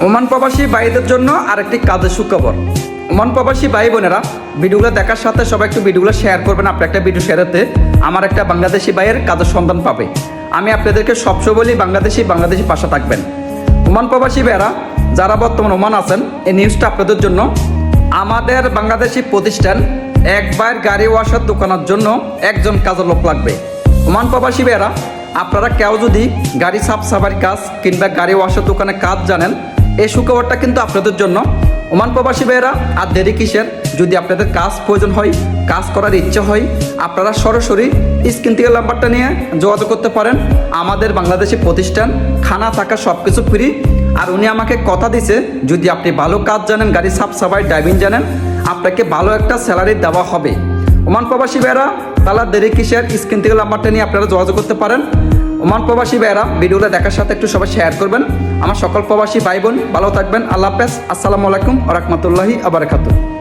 Oman প্রবাসী ভাইদের জন্য আরেকটি কাজের সুখবর। ওমান প্রবাসী ভাই বোনেরা, ভিডিওগুলো দেখার সাথে সবাই একটু ভিডিওগুলো শেয়ার করবেন। আপনার একটা ভিডিও শেয়ারেতে আমার একটা বাংলাদেশি ভাইয়ের কাজের সন্ধান পাবে। আমি আপনাদেরকে সবসময় বলি, বাংলাদেশি পাশে থাকবেন। ওমান প্রবাসী ভাইয়েরা যারা বর্তমান ওমান আছেন, এই নিউজটা আপনাদের জন্য। আমাদের বাংলাদেশি প্রতিষ্ঠান একবার গাড়ি ওয়াশার দোকানের জন্য একজন কাজের লোক লাগবে। ওমান প্রবাসী ভাইয়েরা, আপনারা কেউ যদি গাড়ি সাফ সাফারি কাজ কিংবা গাড়ি ওয়াশার দোকানে কাজ জানেন, এই সুখবরটা কিন্তু আপনাদের জন্য। ওমান প্রবাসী ভাইয়েরা, আর দেরি কিসের? যদি আপনাদের কাজ প্রয়োজন হয়, কাজ করার ইচ্ছে হয়, আপনারা সরাসরি স্ক্রিন থেকে নাম্বারটা নিয়ে যোগাযোগ করতে পারেন। আমাদের বাংলাদেশি প্রতিষ্ঠান, খানা থাকা সব কিছু ফ্রি। আর উনি আমাকে কথা দিছে, যদি আপনি ভালো কাজ জানেন, গাড়ি সাফ সাফাই ড্রাইভিং জানেন, আপনাকে ভালো একটা স্যালারি দেওয়া হবে। ওমান প্রবাসী ভাইয়েরা, তাহলে দেরি কিসের? স্ক্রিন থেকে নাম্বারটা নিয়ে আপনারা যোগাযোগ করতে পারেন। ওমান প্রবাসী ভাইয়েরা, ভিডিওটা দেখার সাথে একটু সবাই শেয়ার করবেন। আমার সকল প্রবাসী ভাই বোন ভালো থাকবেন। আল্লাহ হাফেজ। আসসালামু আলাইকুম ওয়া রাহমাতুল্লাহি ওয়া বারাকাতুহু।